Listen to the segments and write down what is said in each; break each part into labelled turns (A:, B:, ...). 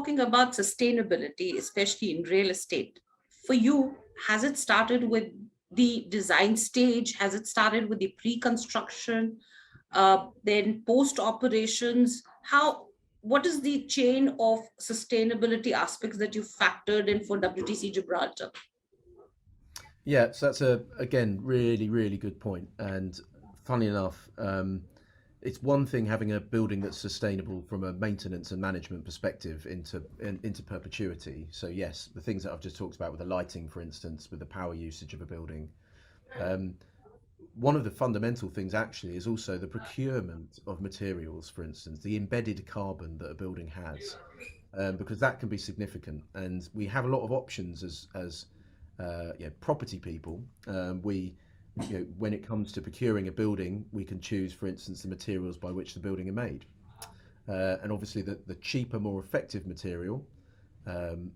A: talking about sustainability, especially in real estate, for you, has it started with the design stage? Has it started with the pre-construction, then post-operations? What is the chain of sustainability aspects that you factored in for WTC Gibraltar?
B: Yeah, so that's a again really really good point. And funny enough, it's one thing having a building that's sustainable from a maintenance and management perspective into perpetuity. So yes, the things that I've just talked about with the lighting, for instance, with the power usage of a building. Um, One of the fundamental things actually is also the procurement of materials, for instance, the embedded carbon that a building has, because that can be significant. And we have a lot of options as property people. When it comes to procuring a building, we can choose, for instance, the materials by which the building are made. And obviously, the cheaper, more effective material, um,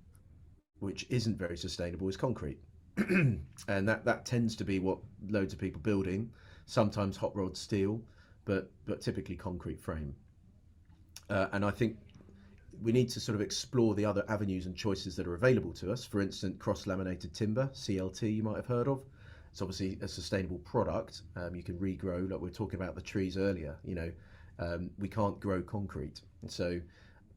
B: which isn't very sustainable, is concrete. And that tends to be what loads of people building, sometimes hot rolled steel, but typically concrete frame. And I think we need to sort of explore the other avenues and choices that are available to us. For instance, cross laminated timber, CLT, you might have heard of. It's obviously a sustainable product. You can regrow, like we were talking about the trees earlier. We can't grow concrete, and so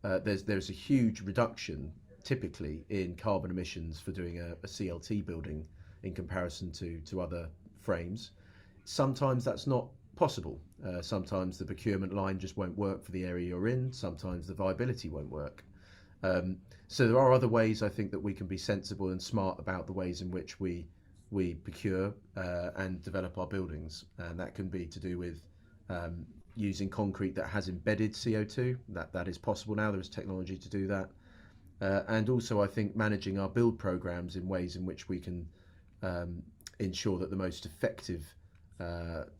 B: there's a huge reduction typically in carbon emissions for doing a CLT building in comparison to other frames. Sometimes that's not possible. Sometimes the procurement line just won't work for the area you're in. Sometimes the viability won't work. So there are other ways I think that we can be sensible and smart about the ways in which we procure and develop our buildings, and that can be to do with using concrete that has embedded CO2. That is possible now. There is technology to do that, and also I think managing our build programs in ways in which we can ensure that the most effective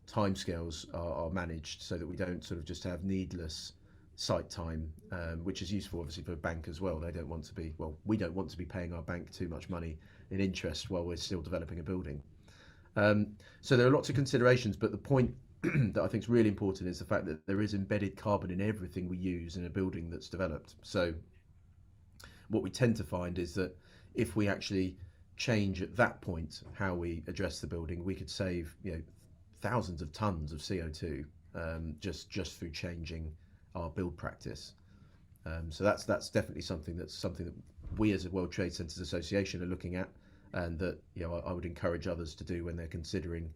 B: timescales are managed, so that we don't sort of just have needless site time, which is useful obviously for a bank as well. They don't want to be, well, we don't want to be paying our bank too much money in interest while we're still developing a building. So there are lots of considerations, but the point that I think is really important is the fact that there is embedded carbon in everything we use in a building that's developed. So what we tend to find is that if we actually change at that point how we address the building, we could save thousands of tons of CO2 just through changing our build practice. So that's definitely something that we as a World Trade Centers Association are looking at, and that I would encourage others to do when they're considering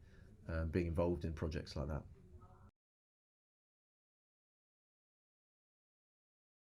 B: being involved in projects like that.